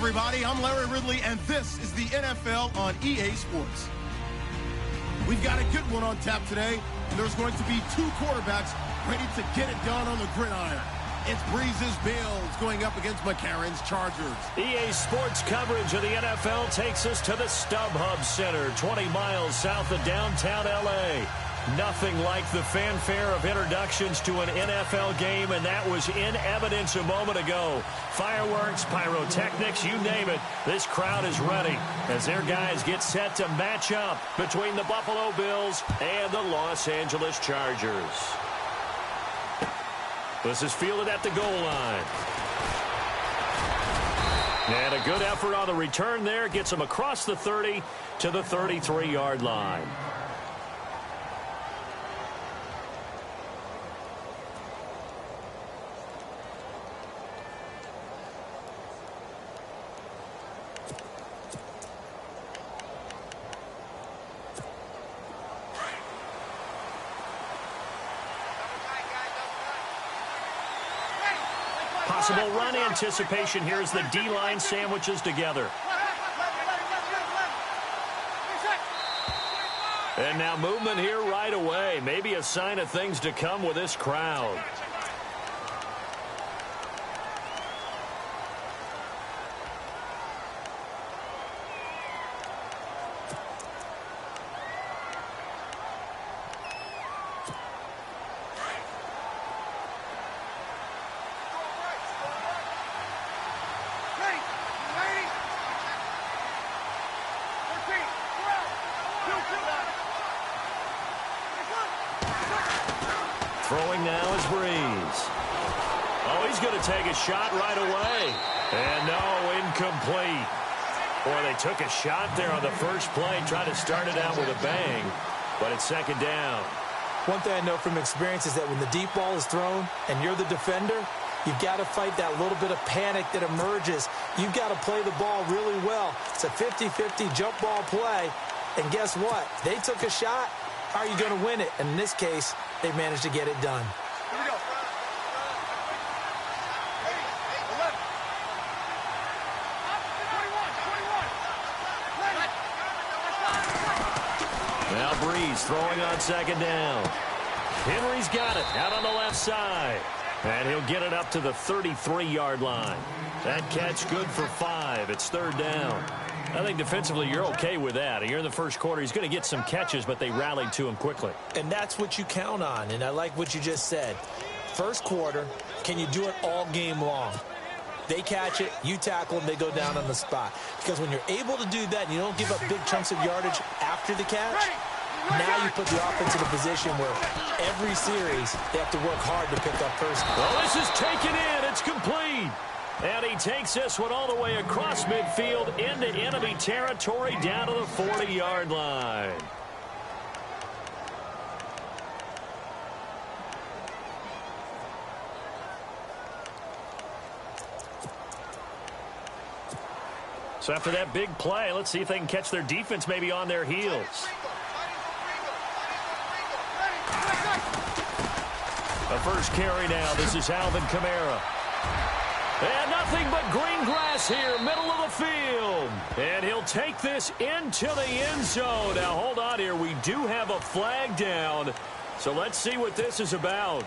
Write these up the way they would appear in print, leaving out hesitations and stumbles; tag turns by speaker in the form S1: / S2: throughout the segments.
S1: everybody. I'm Larry Ridley, and this is the NFL on EA Sports. We've got a good one on tap today, and there's going to be two quarterbacks ready to get it done on the gridiron. It's Breeze's Bills going up against McCarron's Chargers.
S2: EA Sports coverage of the NFL takes us to the StubHub Center, 20 miles south of downtown L.A. Nothing like the fanfare of introductions to an NFL game, and that was in evidence a moment ago. Fireworks, pyrotechnics, you name it. This crowd is ready as their guys get set to match up between the Buffalo Bills and the Los Angeles Chargers. This is fielded at the goal line. And a good effort on the return there. Gets him across the 30 to the 33-yard line. Possible run anticipation here as the D-line sandwiches together. And now movement here right away. Maybe a sign of things to come with this crowd. Throwing now is Breeze. Oh, he's going to take a shot right away. And no, incomplete. Boy, they took a shot there on the first play, trying to start it out with a bang, but it's second down.
S3: One thing I know from experience is that when the deep ball is thrown and you're the defender, you've got to fight that little bit of panic that emerges. You've got to play the ball really well. It's a 50-50 jump ball play. And guess what? They took a shot. How are you going to win it? And in this case, they managed to get it done.
S1: Here we go.
S2: Now Breeze throwing on second down. Henry's got it out on the left side. And he'll get it up to the 33-yard line. That catch good for 5. It's third down. I think defensively you're okay with that. You're in the first quarter. He's going to get some catches, but they rallied to him quickly.
S3: And that's what you count on, and I like what you just said. First quarter, can you do it all game long? They catch it, you tackle them, they go down on the spot. Because when you're able to do that and you don't give up big chunks of yardage after the catch, now you put the offense in a position where every series they have to work hard to pick up first.
S2: Well, this is taken in. It's complete. And he takes this one all the way across midfield into enemy territory down to the 40-yard line. So after that big play, let's see if they can catch their defense maybe on their heels. The first carry now. This is Alvin Kamara. And nothing but green grass here, middle of the field. And he'll take this into the end zone. Now, hold on here. We do have a flag down. So let's see what this is about.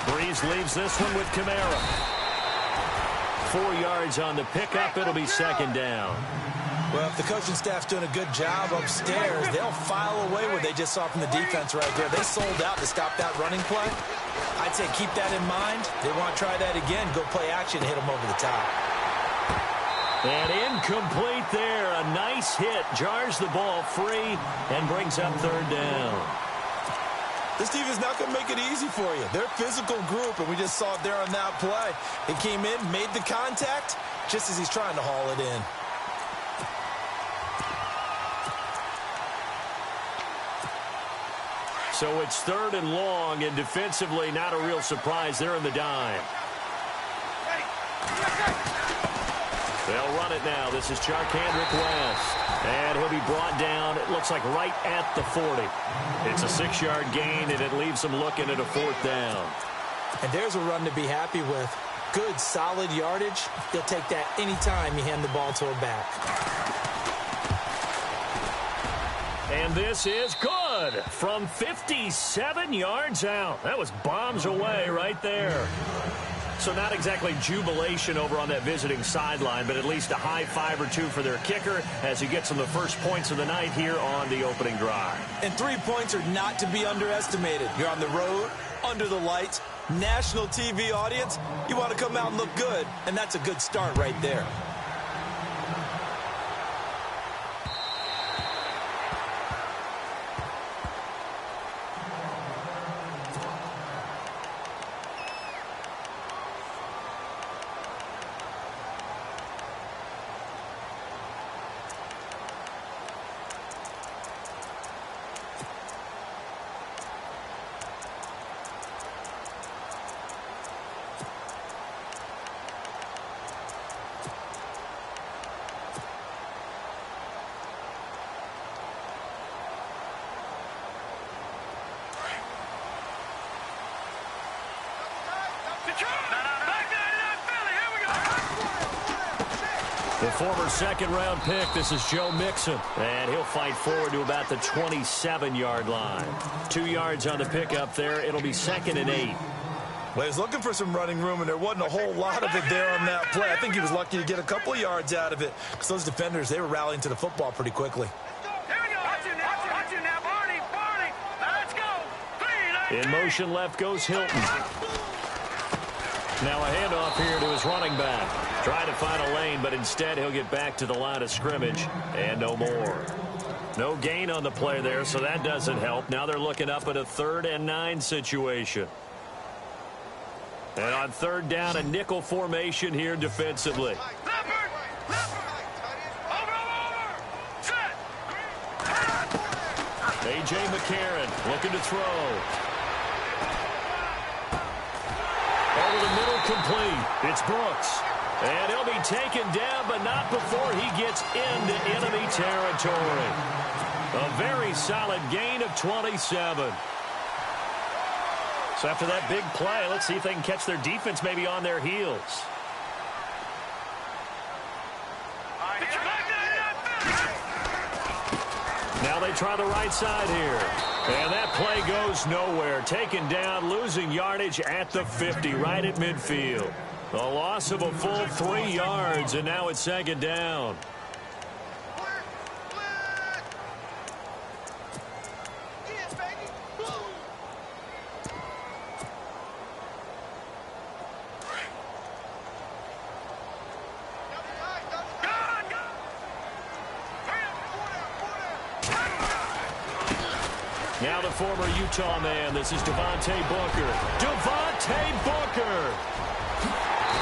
S2: Breeze leaves this one with Kamara. 4 yards on the pickup. It'll be second down.
S3: Well, if the coaching staff's doing a good job upstairs, they'll file away what they just saw from the defense right there. They sold out to stop that running play. I'd say keep that in mind. They want to try that again, go play action, hit them over the top.
S2: And incomplete there. A nice hit. Jars the ball free and brings up third down.
S3: This team is not going to make it easy for you. They're a physical group, and we just saw it there on that play. He came in, made the contact, just as he's trying to haul it in.
S2: So it's third and long, and defensively not a real surprise. They're in the dime. They'll run it now. This is Charkandrick West. And he'll be brought down, it looks like right at the 40. It's a 6-yard gain, and it leaves them looking at a 4th down.
S3: And there's a run to be happy with. Good, solid yardage. He'll take that anytime you hand the ball to a back.
S2: And this is good from 57 yards out. That was bombs away right there. So not exactly jubilation over on that visiting sideline, but at least a high 5 or 2 for their kicker as he gets them the first points of the night here on the opening drive.
S3: And 3 points are not to be underestimated. You're on the road, under the lights, national TV audience. You want to come out and look good, and that's a good start right there.
S2: The former second-round pick, this is Joe Mixon. And he'll fight forward to about the 27-yard line. 2 yards on the pickup there. It'll be 2nd and 8.
S3: Well, he was looking for some running room, and there wasn't a whole lot of it there on that play. I think he was lucky to get a couple of yards out of it because those defenders, they were rallying to the football pretty quickly.
S2: In motion left goes Hilton. Now a handoff here to his running back. Trying to find a lane, but instead he'll get back to the line of scrimmage and no more. No gain on the play there, so that doesn't help. Now they're looking up at a 3rd and 9 situation. And on 3rd down, a nickel formation here defensively. A.J. McCarron looking to throw. Over the middle, complete. It's Brooks. And he'll be taken down, but not before he gets into enemy territory. A very solid gain of 27. So after that big play, let's see if they can catch their defense maybe on their heels. Now they try the right side here. And that play goes nowhere. Taken down, losing yardage at the 50, right at midfield. A loss of a full 3 yards, and now it's 2nd down. Now the former Utah man. This is Devontae Booker. Devontae Booker.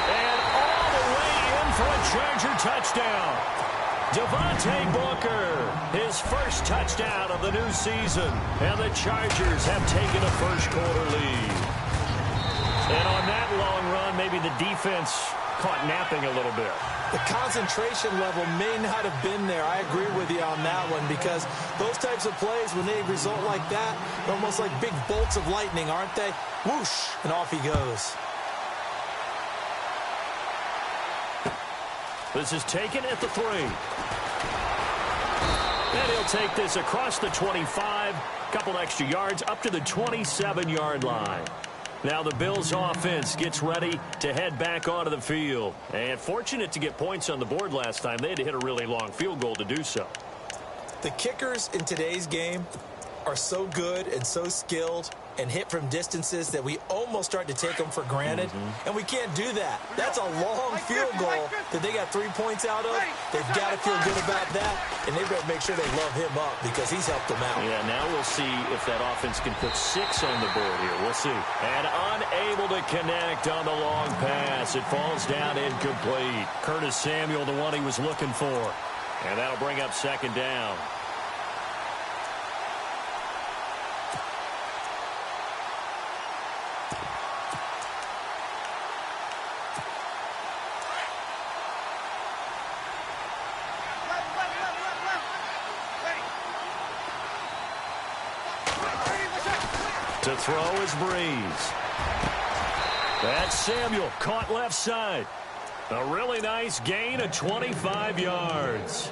S2: And all the way in for a Charger touchdown. Devontae Booker, his first touchdown of the new season. And the Chargers have taken a first-quarter lead. And on that long run, maybe the defense caught napping a little bit.
S3: The concentration level may not have been there. I agree with you on that one because those types of plays, when they result like that, they're almost like big bolts of lightning, aren't they? Whoosh, and off he goes.
S2: This is taken at the 3. And he'll take this across the 25, couple extra yards up to the 27-yard line. Now the Bills offense gets ready to head back onto the field. And fortunate to get points on the board last time. They had to hit a really long field goal to do so.
S3: The kickers in today's game are so good and so skilled and hit from distances that we almost start to take them for granted. And we can't do that. That's a long field goal that they got 3 points out of. They've got to feel good about that, and they've got to make sure they love him up because he's helped them out.
S2: Yeah, now we'll see if that offense can put 6 on the board here. We'll see. And unable to connect on the long pass. It falls down incomplete. Curtis Samuel, the one he was looking for. And that'll bring up 2nd down. To throw is Breeze. That's Samuel, caught left side. A really nice gain of 25 yards.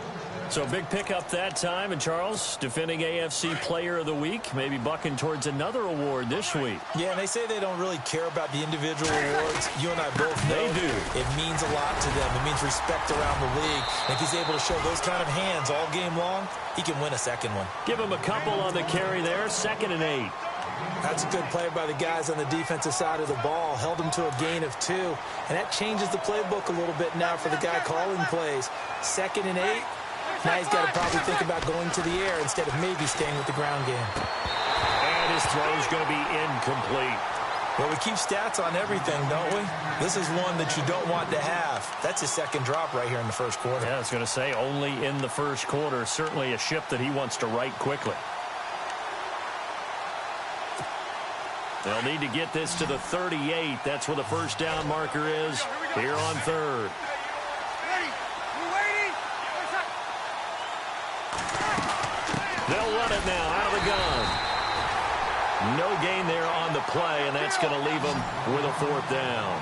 S2: So big pickup that time. And Charles, defending AFC Player of the Week, maybe bucking towards another award this week.
S3: Yeah, and they say they don't really care about the individual awards. You and I both know
S2: they do.
S3: It means a lot to them. It means respect around the league. And if he's able to show those kind of hands all game long, he can win a second one.
S2: Give him a couple on the carry there. 2nd and 8.
S3: That's a good play by the guys on the defensive side of the ball. Held him to a gain of 2. And that changes the playbook a little bit now for the guy calling plays. 2nd and 8. Now he's got to probably think about going to the air instead of maybe staying with the ground game.
S2: And his throw is going to be incomplete.
S3: Well, we keep stats on everything, don't we? This is one that you don't want to have. That's his second drop right here in the first quarter.
S2: Yeah, I was going to say only in the first quarter. Certainly a ship that he wants to right quickly. They'll need to get this to the 38. That's where the first down marker is here on 3rd. They'll run it now out of the gun. No gain there on the play, and that's going to leave them with a 4th down.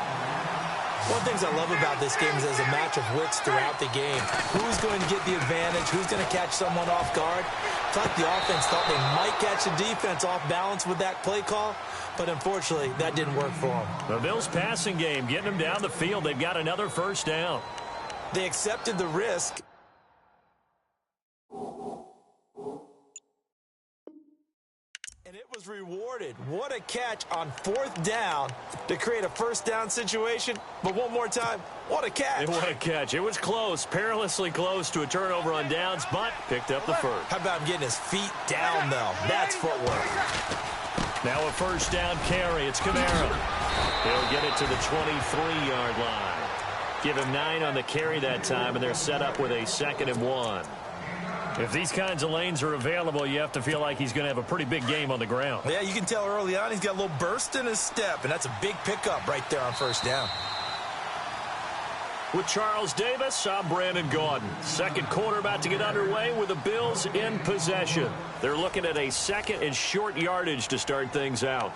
S3: One of the things I love about this game is there's a match of wits throughout the game. Who's going to get the advantage? Who's going to catch someone off guard? It's like the offense thought they might catch the defense off balance with that play call, but unfortunately, that didn't work for them.
S2: The Bills' passing game, getting them down the field. They've got another first down.
S3: They accepted the risk. And it was rewarded. What a catch on 4th down to create a first down situation. But one more time, what a catch.
S2: What a catch. It was close, perilously close to a turnover on downs, but picked up the first.
S3: How about him getting his feet down, though? That's footwork.
S2: Now a first down carry. It's Kamara. He'll get it to the 23-yard line. Give him 9 on the carry that time, and they're set up with a 2nd and 1. If these kinds of lanes are available, you have to feel like he's going to have a pretty big game on the ground.
S3: Yeah, you can tell early on he's got a little burst in his step, and that's a big pickup right there on first down.
S2: With Charles Davis, I'm Brandon Gaudin. Second quarter about to get underway with the Bills in possession. They're looking at a 2nd and short yardage to start things out.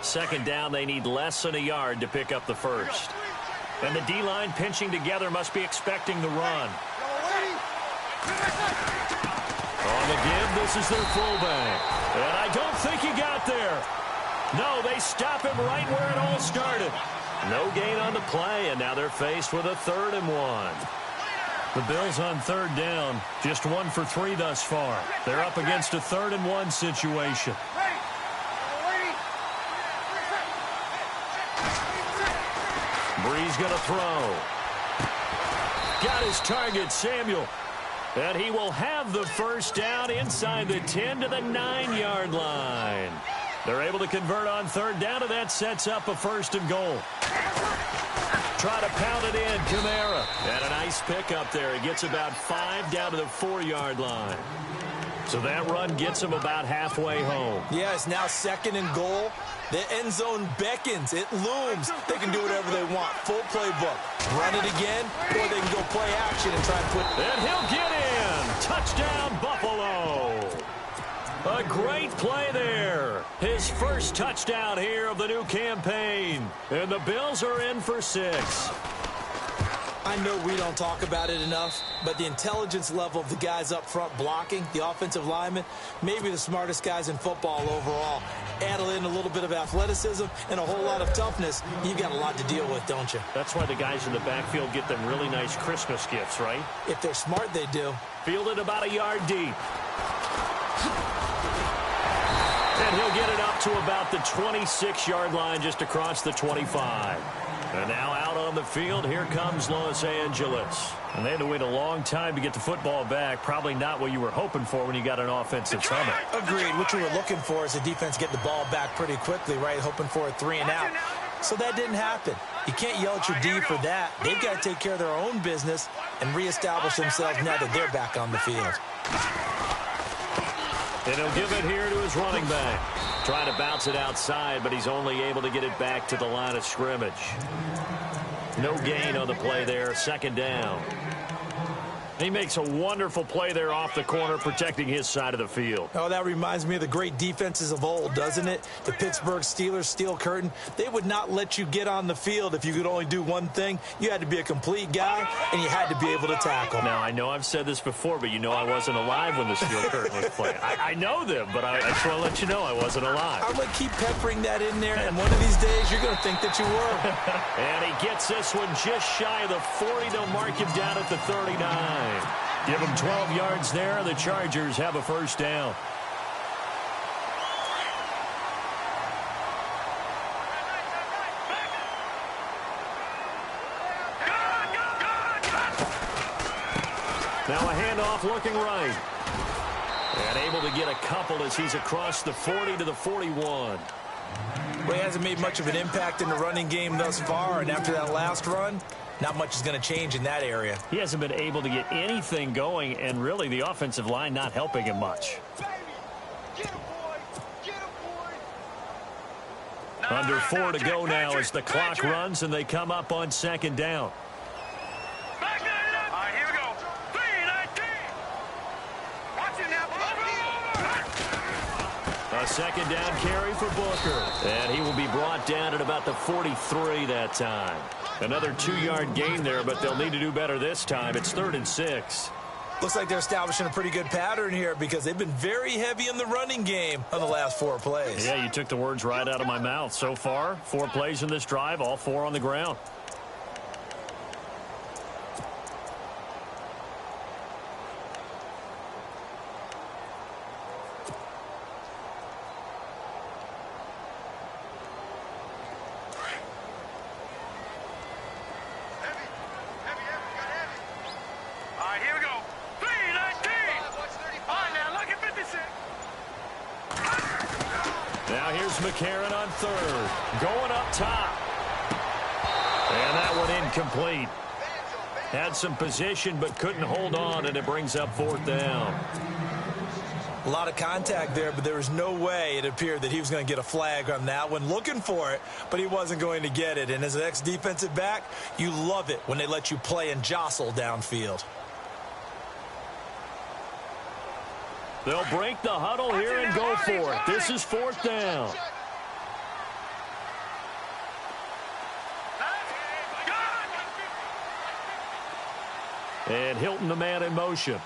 S2: 2nd down, they need less than a yard to pick up the first. And the D-line pinching together must be expecting the run. On the give, this is their fullback. And I don't think he got there. No, they stop him right where it all started. No gain on the play, and now they're faced with a 3rd and 1. The Bills on 3rd down, just 1 for 3 thus far. They're up against a 3rd and 1 situation. Breeze going to throw. Got his target, Samuel. And he will have the first down inside the 10 to the 9-yard line. They're able to convert on 3rd down, and that sets up a 1st and goal. Try to pound it in, Kamara. And a nice pickup there. He gets about 5 down to the 4-yard line. So that run gets him about halfway home.
S3: Yeah, it's now 2nd and goal. The end zone beckons. It looms. They can do whatever they want. Full playbook. Run it again, or they can go play action and try and put...
S2: And he'll get in. Touchdown, Buffalo. A great play there. His first touchdown here of the new campaign. And the Bills are in for 6.
S3: I know we don't talk about it enough, but the intelligence level of the guys up front blocking, the offensive linemen, maybe the smartest guys in football overall. Add in a little bit of athleticism and a whole lot of toughness, you've got a lot to deal with, don't you?
S2: That's why the guys in the backfield get them really nice Christmas gifts, right?
S3: If they're smart, they do.
S2: Fielded about a yard deep. And he'll get it up to about the 26-yard line, just across the 25. And now out on the field, here comes Los Angeles. And they had to wait a long time to get the football back. Probably not what you were hoping for when you got an offensive summit.
S3: Agreed. What you were looking for is the defense get the ball back pretty quickly, right? Hoping for a 3 and out. So that didn't happen. You can't yell at your D for that. They've got to take care of their own business and reestablish themselves now that they're back on the field.
S2: And he'll give it here to his running back. Trying to bounce it outside, but he's only able to get it back to the line of scrimmage. No gain on the play there. 2nd down. He makes a wonderful play there off the corner, protecting his side of the field.
S3: Oh, that reminds me of the great defenses of old, doesn't it? The Pittsburgh Steelers, Steel Curtain, they would not let you get on the field if you could only do one thing. You had to be a complete guy, and you had to be able to tackle.
S2: Now, I know I've said this before, but you know I wasn't alive when the Steel Curtain was playing. I know them, but I just want to let you know I wasn't alive.
S3: I'm going to keep peppering that in there, and one of these days you're going to think that you were.
S2: And he gets this one just shy of the 40. They'll mark him down at the 39. Give him 12 yards there. The Chargers have a first down. Now a handoff looking right. And able to get a couple as he's across the 40 to the 41.
S3: Well, he hasn't made much of an impact in the running game thus far, and after that last run, not much is going to change in that area.
S2: He hasn't been able to get anything going, and really the offensive line not helping him much. Under 4 to go now as the clock runs and they come up on second down. A second down carry for Booker. And he will be brought down at about the 43 that time. Another 2-yard gain there, but they'll need to do better this time. It's 3rd and 6.
S3: Looks like they're establishing a pretty good pattern here because they've been very heavy in the running game on the last 4 plays.
S2: Yeah, you took the words right out of my mouth. So far, 4 plays in this drive, all 4 on the ground. McCarron on 3rd. Going up top. And that one incomplete. Had some position but couldn't hold on, and it brings up 4th down.
S3: A lot of contact there, but there was no way it appeared that he was going to get a flag on that one. Looking for it, but he wasn't going to get it. And as an ex-defensive back, you love it when they let you play and jostle downfield.
S2: They'll break the huddle here and go for it. This is 4th down. And Hilton, the man in motion.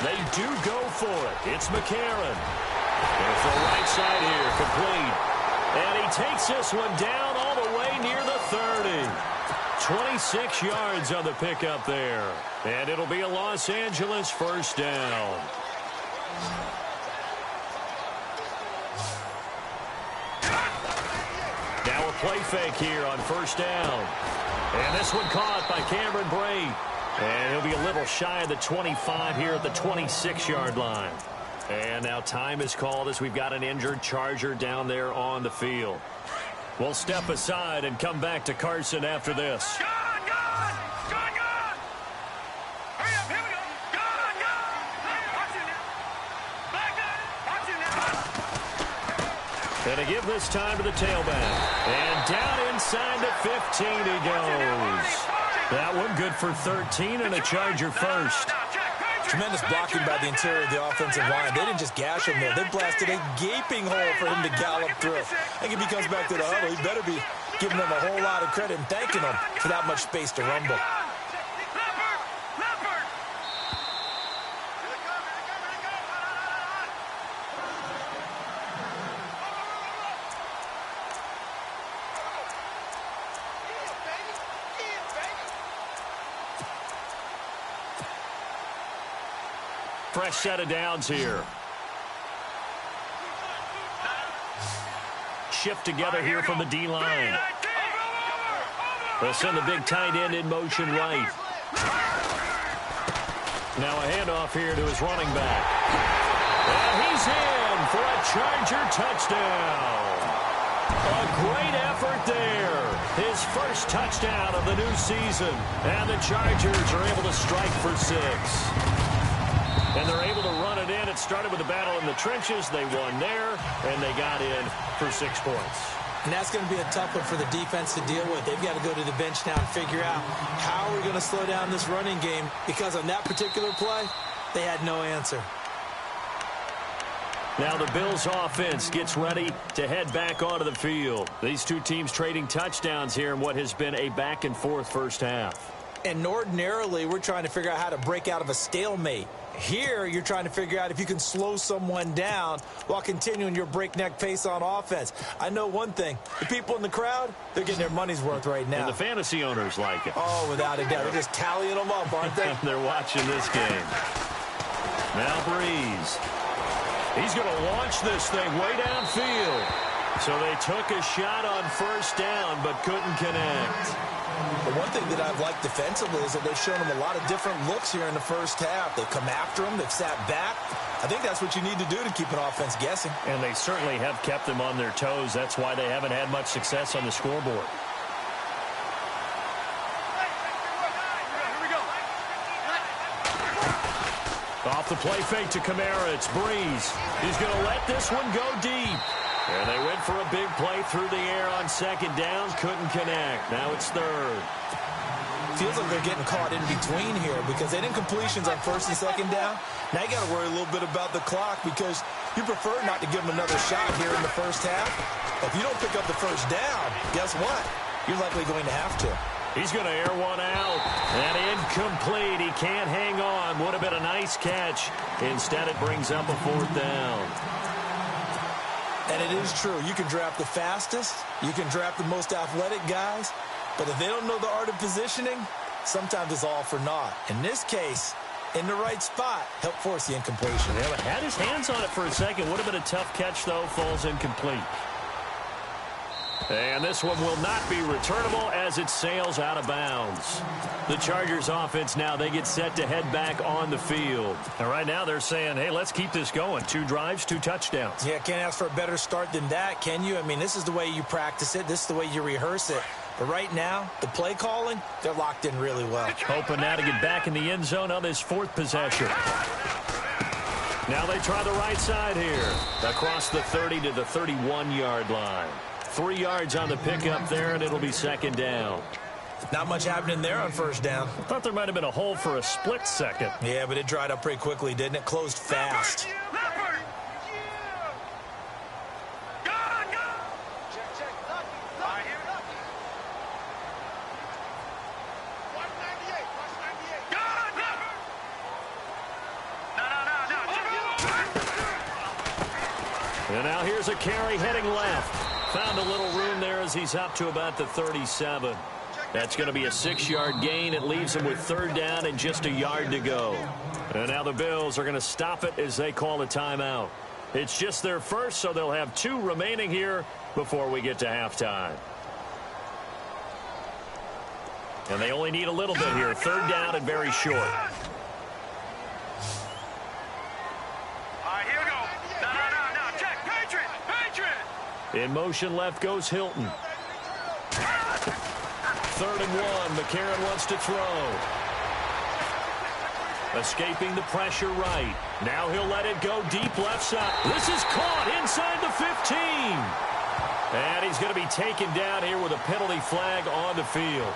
S2: They do go for it. It's McCarron. Going for the right side here, complete. And he takes this one down all the way near the 30. 26 yards on the pickup there. And it'll be a Los Angeles first down. Now a play fake here on first down. And this one caught by Cameron Brate. And he'll be a little shy of the 25 here at the 26-yard line. And now time is called as we've got an injured Charger down there on the field. We'll step aside and come back to Carson after this. And to give this time to the tailback. And down inside the 15 he goes. That one good for 13 and a Charger first.
S3: Tremendous blocking by the interior of the offensive line. They didn't just gash him there. They blasted a gaping hole for him to gallop through. I think if he comes back to the huddle, he better be giving them a whole lot of credit and thanking them for that much space to rumble.
S2: Fresh set of downs here. Shift together here from the D-line. They'll send the big tight end in motion right. Now a handoff here to his running back. And he's in for a Charger touchdown. A great effort there. His first touchdown of the new season. And the Chargers are able to strike for 6. And they're able to run it in. It started with a battle in the trenches. They won there, and they got in for 6 points.
S3: And that's going to be a tough one for the defense to deal with. They've got to go to the bench now and figure out how are we going to slow down this running game, because on that particular play, they had no answer.
S2: Now the Bills offense gets ready to head back onto the field. These two teams trading touchdowns here in what has been a back-and-forth first half.
S3: And ordinarily, we're trying to figure out how to break out of a stalemate. Here, you're trying to figure out if you can slow someone down while continuing your breakneck pace on offense. I know one thing. The people in the crowd, they're getting their money's worth right now.
S2: And the fantasy owners like it.
S3: Oh, without a doubt. They're just tallying them up, aren't they?
S2: They're watching this game. Now Breeze. He's going to launch this thing way downfield. So they took a shot on first down but couldn't connect.
S3: The one thing that I've liked defensively is that they've shown them a lot of different looks here in the first half. They've come after them. They've sat back. I think that's what you need to do to keep an offense guessing.
S2: And they certainly have kept them on their toes. That's why they haven't had much success on the scoreboard. Off the play fake to Kamara. It's Breeze. He's going to let this one go deep. And they went for a big play through the air on second down. Couldn't connect. Now it's third.
S3: Feels like they're getting caught in between here because they didn't completions on first and second down. Now you got to worry a little bit about the clock because you prefer not to give them another shot here in the first half. If you don't pick up the first down, guess what? You're likely going to have to.
S2: He's going to air one out. And incomplete. He can't hang on. Would have been a nice catch. Instead, it brings up a fourth down.
S3: And it is true. You can draft the fastest. You can draft the most athletic guys. But if they don't know the art of positioning, sometimes it's all for naught. In this case, in the right spot, help force the incompletion.
S2: Yeah, but had his hands on it for a second. Would have been a tough catch, though. Falls incomplete. And this one will not be returnable as it sails out of bounds. The Chargers offense now, they get set to head back on the field. And right now they're saying, hey, let's keep this going. 2 drives, 2 touchdowns.
S3: Yeah, can't ask for a better start than that, can you? I mean, this is the way you practice it. This is the way you rehearse it. But right now, the play calling, they're locked in really well.
S2: Hoping now to get back in the end zone on this 4th possession. Now they try the right side here. Across the 30 to the 31-yard line. 3 yards on the pickup there, and it'll be second down.
S3: Not much happening there on first down.
S2: I thought there might have been a hole for a split second.
S3: Yeah, but it dried up pretty quickly, didn't it? Closed fast.
S2: And now here's a carry heading left. Found a little room there as he's up to about the 37. That's going to be a 6-yard gain. It leaves him with third down and just a yard to go. And now the Bills are going to stop it as they call a timeout. It's just their first, so they'll have 2 remaining here before we get to halftime. And they only need a little bit here. Third down and very short. In motion left goes Hilton. 3rd and 1. McCarron wants to throw. Escaping the pressure right. Now he'll let it go deep left side. This is caught inside the 15. And he's going to be taken down here with a penalty flag on the field.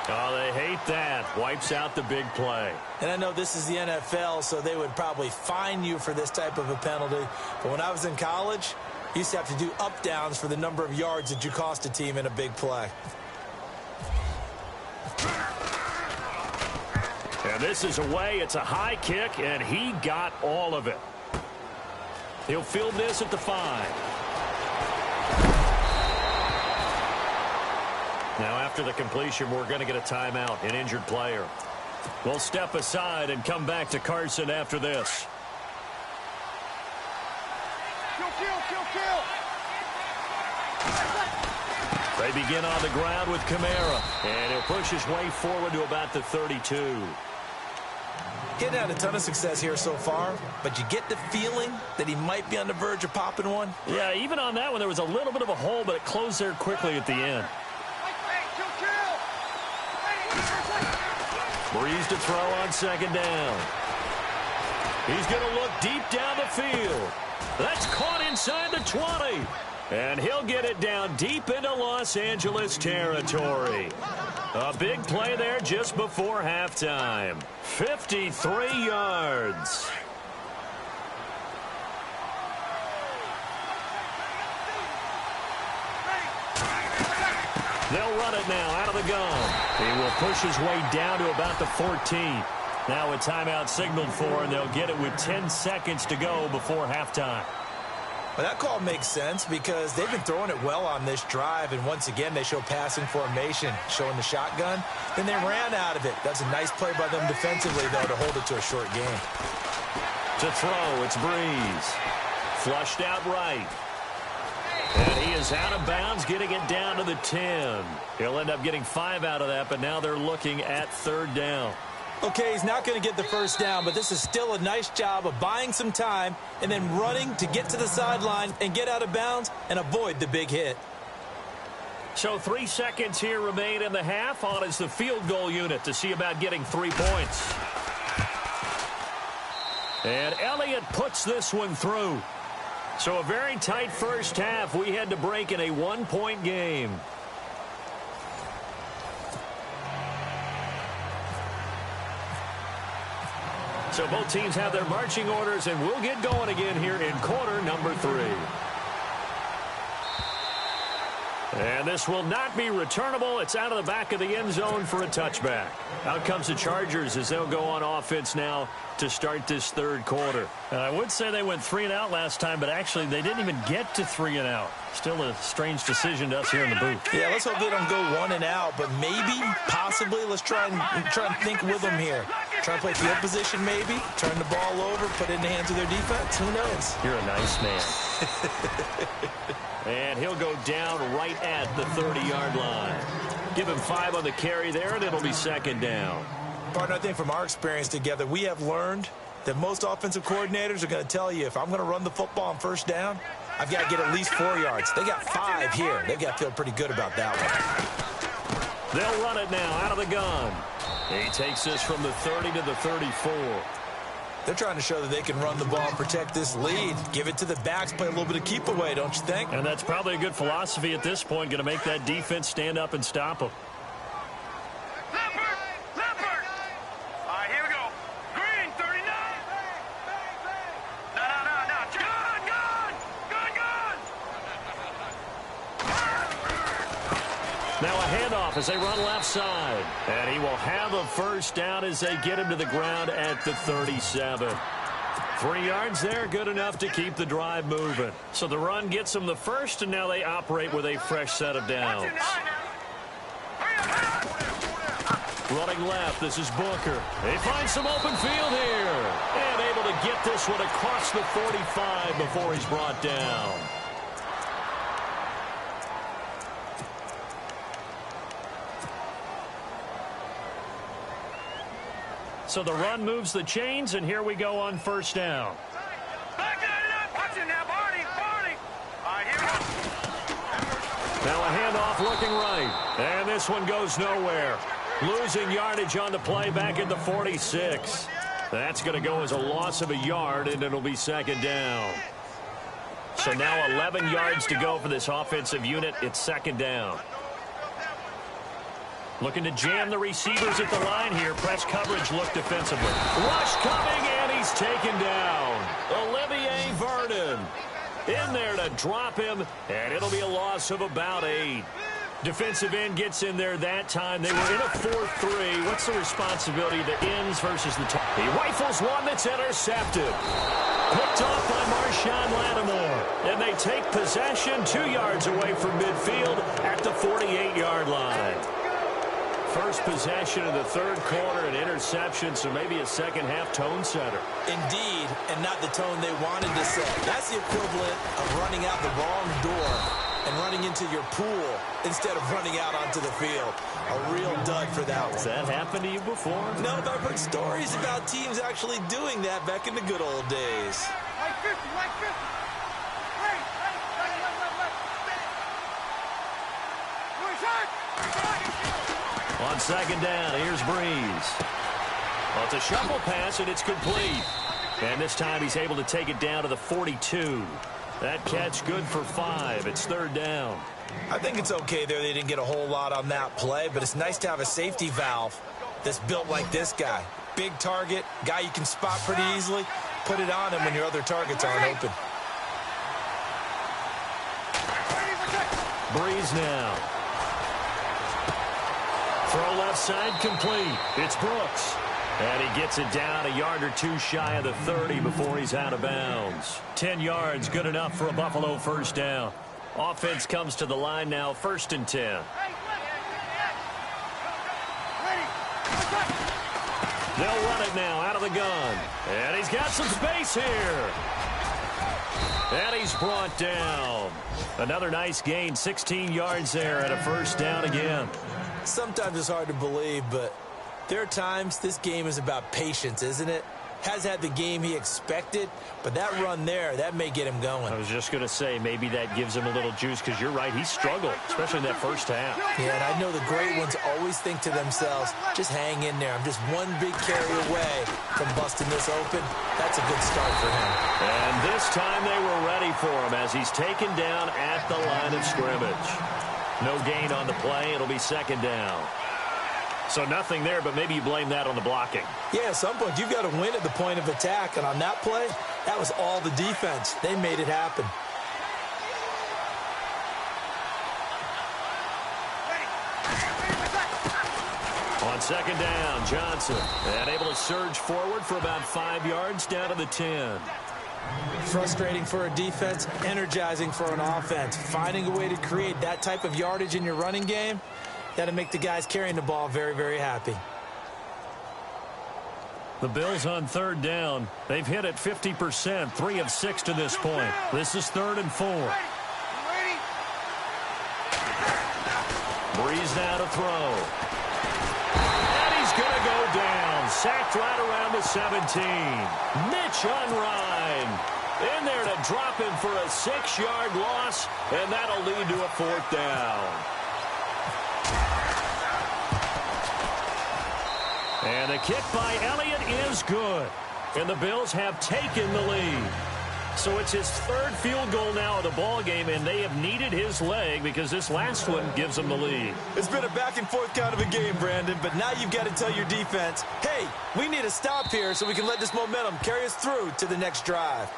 S2: Oh, they hate that. Wipes out the big play.
S3: And I know this is the NFL, so they would probably fine you for this type of a penalty. But when I was in college, you used to have to do up-downs for the number of yards that you cost a team in a big play.
S2: And this is away. It's a high kick, and he got all of it. He'll field this at the 5. Now, after the completion, we're going to get a timeout, an injured player. We'll step aside and come back to Carson after this. They begin on the ground with Kamara, and he'll push his way forward to about the 32.
S3: Getting had a ton of success here so far, but you get the feeling that he might be on the verge of popping one.
S2: Yeah, even on that one, there was a little bit of a hole, but it closed there quickly at the end. Breeze to throw on second down. He's going to look deep down the field. That's caught inside the 20. And he'll get it down deep into Los Angeles territory. A big play there just before halftime. 53 yards. They'll run it now out of the gun. He will push his way down to about the 14. Now a timeout signaled for, and they'll get it with 10 seconds to go before halftime.
S3: Well, that call makes sense because they've been throwing it well on this drive, and once again, they show passing formation, showing the shotgun. Then they ran out of it. That's a nice play by them defensively, though, to hold it to a short game.
S2: To throw, it's Breeze. Flushed out right. And he is out of bounds, getting it down to the 10. He'll end up getting 5 out of that, but now they're looking at 3rd down.
S3: Okay, he's not going to get the first down, but this is still a nice job of buying some time and then running to get to the sideline and get out of bounds and avoid the big hit.
S2: So 3 seconds here remain in the half. On is the field goal unit to see about getting 3 points. And Elliott puts this one through. So a very tight first half. We had to break in a 1-point game. So both teams have their marching orders, and we'll get going again here in quarter number 3. And this will not be returnable. It's out of the back of the end zone for a touchback. Out comes the Chargers as they'll go on offense now to start this 3rd quarter. I would say they went 3 and out last time, but actually they didn't even get to 3 and out. Still a strange decision to us here in the booth.
S3: Yeah, let's hope they don't go 1 and out, but maybe, possibly, let's try and think with them here. Try and play field position maybe, turn the ball over, put it in the hands of their defense. Who knows?
S2: You're a nice man. And he'll go down right at the 30-yard line. Give him 5 on the carry there, and it'll be 2nd down.
S3: Partner, I think from our experience together, we have learned that most offensive coordinators are going to tell you, if I'm going to run the football on 1st down, I've got to get at least 4 yards. They got 5 here. They've got to feel pretty good about that one.
S2: They'll run it now out of the gun. He takes this from the 30 to the 34.
S3: They're trying to show that they can run the ball and protect this lead. Give it to the backs, play a little bit of keep away, don't you think?
S2: And that's probably a good philosophy at this point, going to make that defense stand up and stop them. Now a handoff as they run left side. And he will have a 1st down as they get him to the ground at the 37. 3 yards there, good enough to keep the drive moving. So the run gets them the 1st, and now they operate with a fresh set of downs. Running left, this is Booker. They find some open field here. And able to get this one across the 45 before he's brought down. So the run moves the chains, and here we go on 1st down. Now a handoff looking right. And this one goes nowhere. Losing yardage on the play back at the 46. That's going to go as a loss of a yard, and it'll be 2nd down. So now 11 yards to go for this offensive unit. It's 2nd down. Looking to jam the receivers at the line here. Press coverage look defensively. Rush coming, and he's taken down. Olivier Vernon in there to drop him, and it'll be a loss of about 8. Defensive end gets in there that time. They were in a 4-3. What's the responsibility of the ends versus the top? He rifles one that's intercepted. Picked off by Marshawn Lattimore. And they take possession 2 yards away from midfield at the 48-yard line. First possession of the 3rd quarter, an interception, so maybe a 2nd half tone setter.
S3: Indeed, and not the tone they wanted to set. That's the equivalent of running out the wrong door and running into your pool instead of running out onto the field. A real dud for that one.
S2: Has that happened to you before?
S3: No, but I've heard stories about teams actually doing that back in the good old days.
S4: Like 50, like 50.
S2: On 2nd down, here's Breeze. Well, it's a shuffle pass, and it's complete. And this time he's able to take it down to the 42. That catch good for 5. It's 3rd down.
S3: I think it's okay there. They didn't get a whole lot on that play, but it's nice to have a safety valve that's built like this guy. Big target, guy you can spot pretty easily. Put it on him when your other targets aren't open.
S2: Breeze now. Throw left side complete. It's Brooks. And he gets it down a yard or 2 shy of the 30 before he's out of bounds. 10 yards, good enough for a Buffalo 1st down. Offense comes to the line now, 1st and 10. They'll run it now out of the gun. And he's got some space here. And he's brought down. Another nice gain, 16 yards there at a 1st down again.
S3: Sometimes it's hard to believe, but there are times this game is about patience, isn't it? Has had the game he expected, but that run there, that may get him going.
S2: I was just going to say, maybe that gives him a little juice, because you're right, he struggled, especially in that 1st half.
S3: Yeah, and I know the great ones always think to themselves, just hang in there. I'm just one big carry away from busting this open. That's a good start for him.
S2: And this time they were ready for him as he's taken down at the line of scrimmage. No gain on the play. It'll be 2nd down. So nothing there, but maybe you blame that on the blocking.
S3: Yeah, at some point you've got to win at the point of attack, and on that play, that was all the defense. They made it happen.
S2: On 2nd down, Johnson, and able to surge forward for about 5 yards down to the 10.
S3: Frustrating for a defense, energizing for an offense. Finding a way to create that type of yardage in your running game, that'll make the guys carrying the ball very, very happy.
S2: The Bills on 3rd down. They've hit it 50%, 3 of 6 to this point. This is 3rd and 4. Breeze now to throw. And he's going to go down. Sacked right around the 17. Mitch Unrein in there to drop him for a 6-yard loss, and that'll lead to a 4th down. And the kick by Elliott is good. And the Bills have taken the lead. So it's his 3rd field goal now of the ball game, and they have needed his leg because this last one gives them the lead.
S3: It's been a back-and-forth kind of a game, Brandon, but now you've got to tell your defense, hey, we need a stop here so we can let this momentum carry us through to the next drive.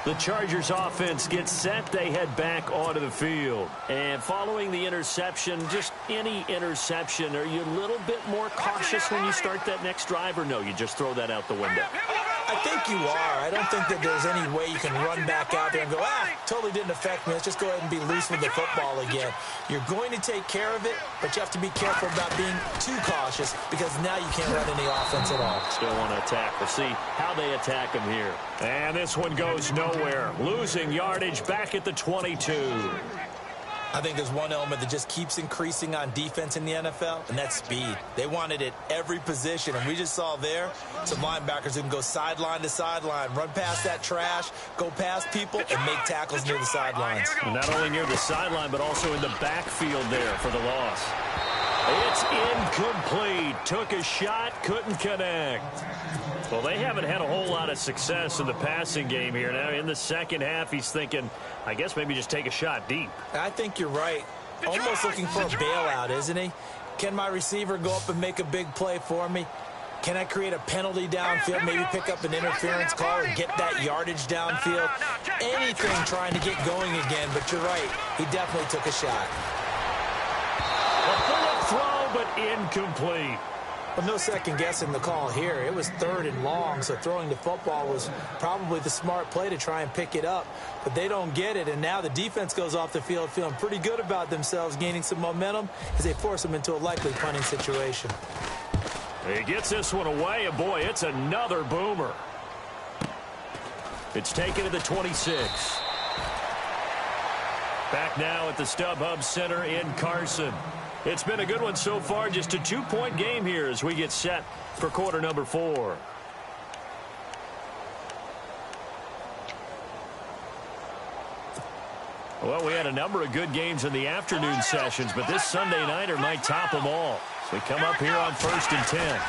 S2: The Chargers offense gets set. They head back onto the field. And following the interception, just any interception, are you a little bit more cautious when you start that next drive, or no, you just throw that out the window?
S3: I think you are. I don't think that there's any way you can run back out there and go, totally didn't affect me. Let's just go ahead and be loose with the football again. You're going to take care of it, but you have to be careful about being too cautious because now you can't run any offense at all.
S2: Still want to attack. We'll see how they attack him here. And this one goes nowhere. Losing yardage back at the 22.
S3: I think there's one element that just keeps increasing on defense in the NFL, and that's speed. They want it at every position, and we just saw there some linebackers who can go sideline to sideline, run past that trash, go past people, and make tackles near the sidelines.
S2: Not only near the sideline, but also in the backfield there for the loss. It's incomplete. Took a shot, couldn't connect. Well, they haven't had a whole lot of success in the passing game here. Now, in the 2nd half, he's thinking, I guess maybe just take a shot deep.
S3: I think you're right. Almost looking for a bailout, isn't he? Can my receiver go up and make a big play for me? Can I create a penalty downfield, maybe pick up an interference call and get that yardage downfield? Anything trying to get going again, but you're right. He definitely took a shot.
S2: A bullet throw, but incomplete.
S3: Well, no second guessing the call here. It was 3rd and long, so throwing the football was probably the smart play to try and pick it up. But they don't get it, and now the defense goes off the field feeling pretty good about themselves, gaining some momentum as they force them into a likely punting situation.
S2: He gets this one away, and boy, it's another boomer. It's taken to the 26. Back now at the StubHub Center in Carson. It's been a good one so far, just a 2-point game here as we get set for quarter number 4. Well, we had a number of good games in the afternoon sessions, but this Sunday nighter might top them all. So we come up here on 1st and 10.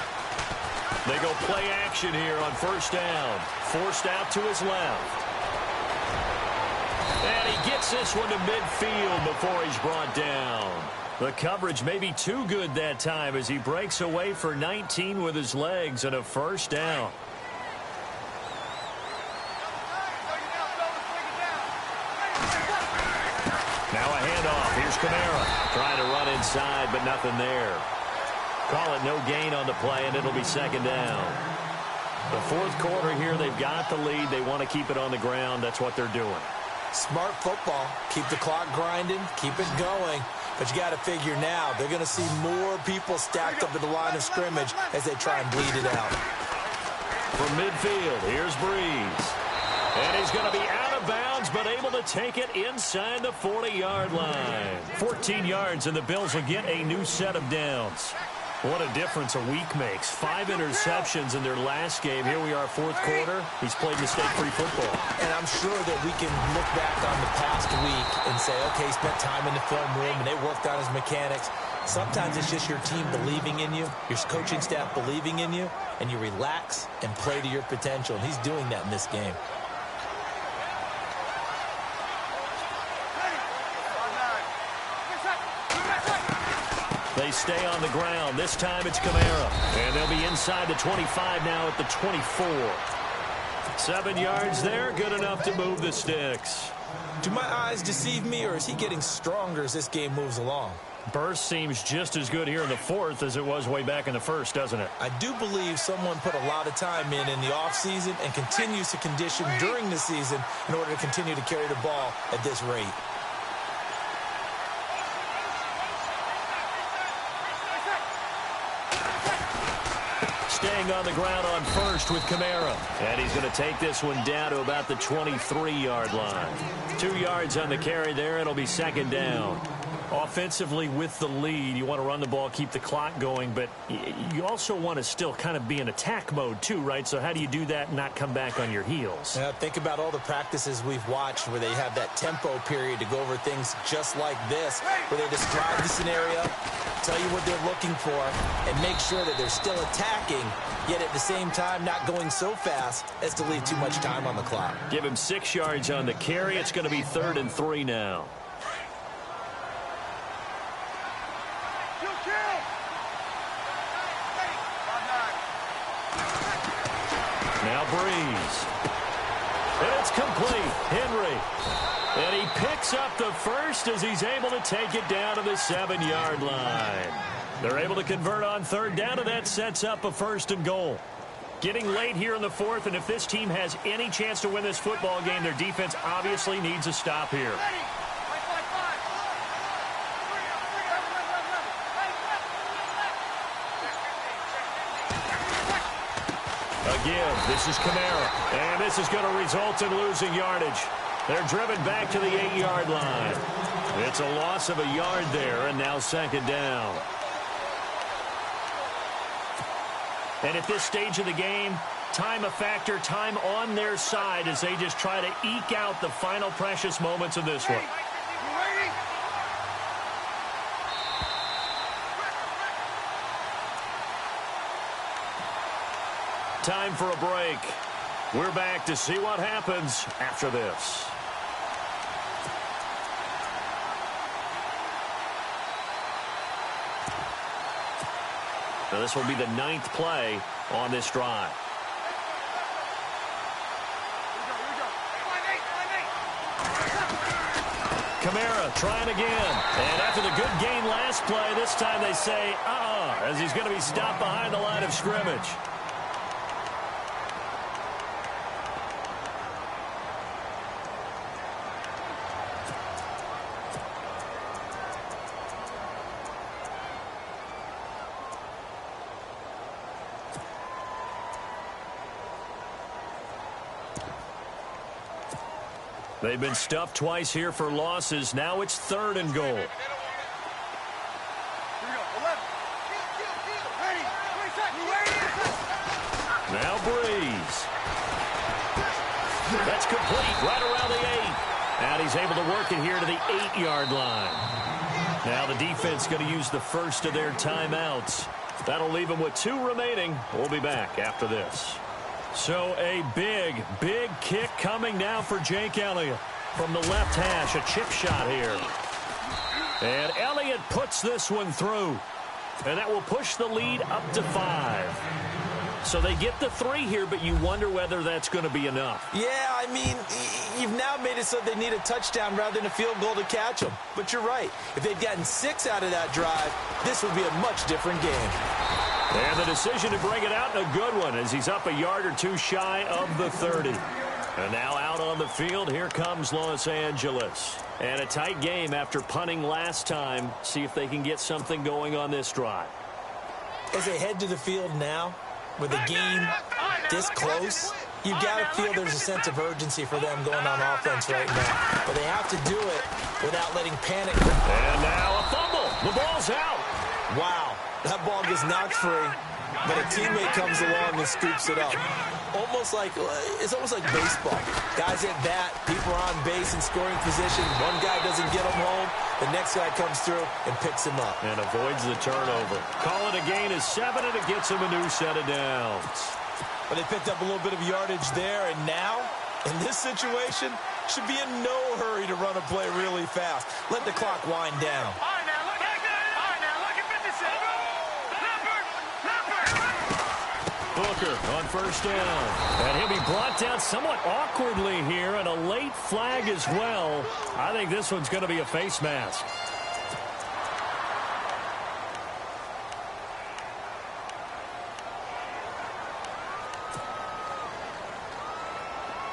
S2: They go play action here on 1st down. Forced out to his left. gets this one to midfield before he's brought down. The coverage may be too good that time as he breaks away for 19 with his legs and a first down. Now a handoff. Here's Kamara trying to run inside, but nothing there. Call it no gain on the play, and it'll be second down. The fourth quarter here, they've got the lead. They want to keep it on the ground. That's what they're doing.
S3: Smart football. Keep the clock grinding. Keep it going. But you got to figure now, they're going to see more people stacked up at the line of scrimmage as they try and bleed it out.
S2: From midfield, here's Breeze. And he's going to be out of bounds, but able to take it inside the 40-yard line. 14 yards, and the Bills will get a new set of downs. What a difference a week makes. 5 interceptions in their last game. Here we are, fourth quarter. He's played mistake-free football.
S3: And I'm sure that we can look back on the past week and say, okay, he spent time in the film room and they worked on his mechanics. Sometimes it's just your team believing in you, your coaching staff believing in you, and you relax and play to your potential. And he's doing that in this game.
S2: They stay on the ground. This time it's Kamara. And they'll be inside the 25 now at the 24. 7 yards there. Good enough to move the sticks.
S3: Do my eyes deceive me, or is he getting stronger as this game moves along?
S2: Burst seems just as good here in the fourth as it was way back in the first, doesn't it?
S3: I do believe someone put a lot of time in the offseason and continues to condition during the season in order to continue to carry the ball at this rate.
S2: Staying on the ground on first with Kamara. And he's going to take this one down to about the 23-yard line. 2 yards on the carry there. It'll be second down. Offensively with the lead, you want to run the ball, keep the clock going, but you also want to still kind of be in attack mode too, right? So how do you do that and not come back on your heels?
S3: Think about all the practices we've watched where they have that tempo period to go over things just like this, where they describe the scenario, tell you what they're looking for, and make sure that they're still attacking, yet at the same time not going so fast as to leave too much time on the clock.
S2: Give him 6 yards on the carry. It's going to be 3rd and 3 now. Now Breeze. And it's complete. Henry. And he picks up the first as he's able to take it down to the 7-yard line. They're able to convert on 3rd down, and that sets up a 1st and goal. Getting late here in the 4th, and if this team has any chance to win this football game, their defense obviously needs a stop here. Again, this is Kamara, and this is going to result in losing yardage. They're driven back to the 8-yard line. It's a loss of a yard there, and now 2nd down. And at this stage of the game, time a factor, time on their side as they just try to eke out the final precious moments of this one. Time for a break. We're back to see what happens after this. Now this will be the 9th play on this drive. Kamara trying again. And after the good gain last play, this time they say, as he's going to be stopped behind the line of scrimmage. They've been stuffed twice here for losses. Now it's 3rd and goal. Now Breeze. That's complete right around the 8. And he's able to work it here to the 8-yard line. Now the defense going to use the first of their timeouts. That'll leave them with 2 remaining. We'll be back after this. So a big, big kick coming now for Jake Elliott. from the left hash. A chip shot here. And Elliott puts this one through. And that will push the lead up to 5. So they get the 3 here, but you wonder whether that's going to be enough.
S3: Yeah, I mean, you've now made it so they need a touchdown rather than a field goal to catch them. But you're right. If they'd gotten 6 out of that drive, this would be a much different game.
S2: And the decision to bring it out, a good one, as he's up a yard or 2 shy of the 30. And now out on the field, here comes Los Angeles. And a tight game after punting last time. See if they can get something going on this drive.
S3: As they head to the field now, with a game this close, you've got to feel there's a sense of urgency for them going on offense right now. But they have to do it without letting panic.
S2: And now a fumble. The ball's out.
S3: Wow, that ball gets knocked free, but a teammate comes along and scoops it up. It's almost like baseball. Guys at bat, people are on base in scoring position. One guy doesn't get him home. The next guy comes through and picks him up.
S2: And avoids the turnover. Call it a gain of 7, and it gets him a new set of downs.
S3: But they picked up a little bit of yardage there, and now, in this situation, should be in no hurry to run a play really fast. Let the clock wind down.
S2: Booker on first down. And he'll be brought down somewhat awkwardly here, and a late flag as well. I think this one's going to be a face mask.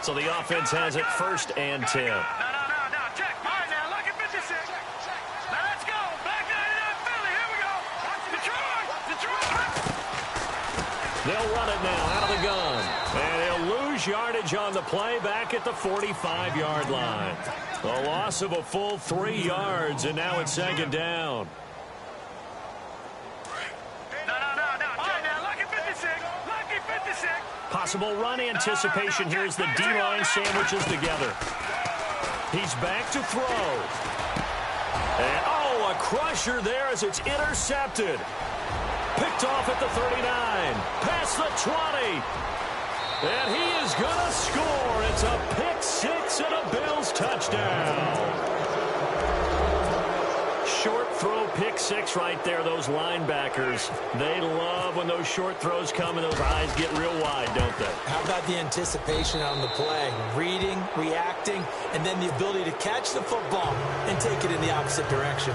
S2: So the offense has it 1st and 10.
S4: No, check. All right, now, look at 56. Now, let's go. Back to Philly. Here we go. Detroit.
S2: They'll run it now out of the gun. And they'll lose yardage on the play back at the 45-yard line. A loss of a full 3 yards, and now it's 2nd down.
S4: No. All right, now, look at 56. Lucky 56.
S2: Possible run anticipation here as the D-line sandwiches together. He's back to throw. And, a crusher there as it's intercepted. Picked off at the 39. Past the 20. And he is going to score. It's a pick 6 and a Bills touchdown. Short throw pick 6 right there. Those linebackers, they love when those short throws come and those eyes get real wide, don't they?
S3: How about the anticipation on the play? Reading, reacting, and then the ability to catch the football and take it in the opposite direction.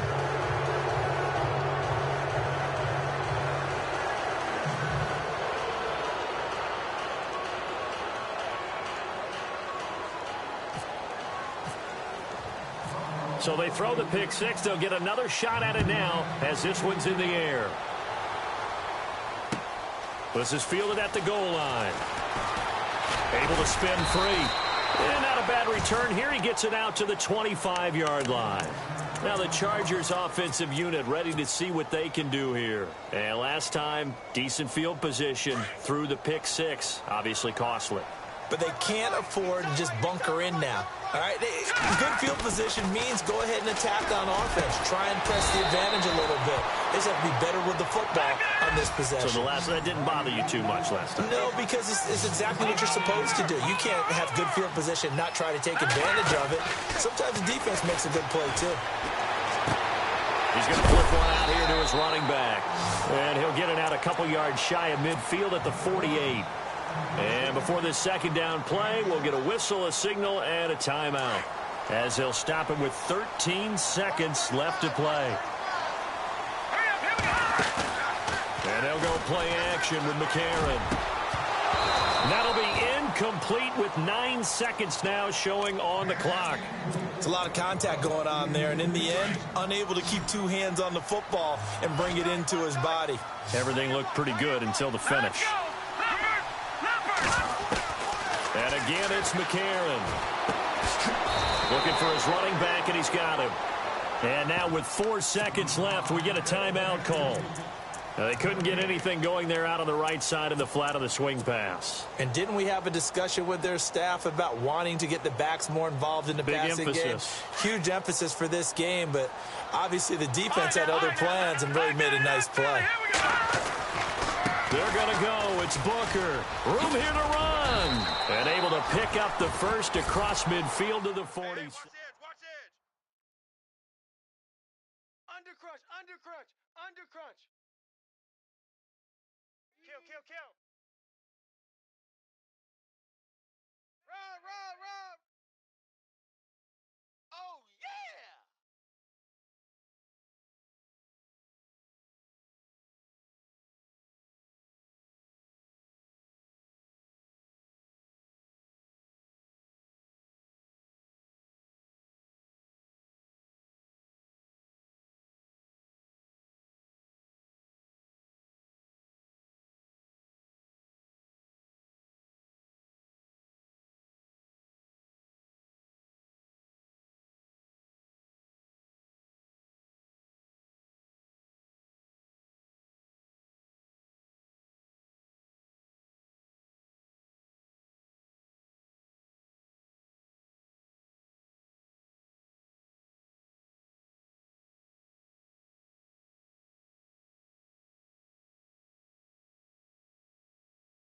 S2: So they throw the pick 6. They'll get another shot at it now as this one's in the air. This is fielded at the goal line. Able to spin free. And not a bad return here. He gets it out to the 25-yard line. Now the Chargers offensive unit ready to see what they can do here. And last time, decent field position through the pick 6. Obviously costly.
S3: But they can't afford to just bunker in now. All right, good field position means go ahead and attack on offense. Try and press the advantage a little bit. They just have to be better with the football on this possession.
S2: So that didn't bother you too much last time?
S3: No, because it's exactly what you're supposed to do. You can't have good field position and not try to take advantage of it. Sometimes the defense makes a good play, too.
S2: He's going to flip one out here to his running back. And he'll get it out a couple yards shy of midfield at the 48. And before this 2nd down play, we'll get a whistle, a signal, and a timeout, as they'll stop it with 13 seconds left to play. And they'll go play action with McCarron. That'll be incomplete with 9 seconds now showing on the clock.
S3: It's a lot of contact going on there, and in the end, unable to keep 2 hands on the football and bring it into his body.
S2: Everything looked pretty good until the finish. And again, it's McCarron. Looking for his running back, and he's got him. And now with 4 seconds left, we get a timeout call. They couldn't get anything going there out on the right side of the flat of the swing pass.
S3: And didn't we have a discussion with their staff about wanting to get the backs more involved in the passing game? Huge emphasis for this game, but obviously the defense had other plans and really made a nice play.
S2: They're going to go. It's Booker. Room here to run. And able to pick up the first across midfield to the 40s.
S4: Hey, watch edge, watch edge. Under crunch, under crunch, under crunch. Kill, kill, kill.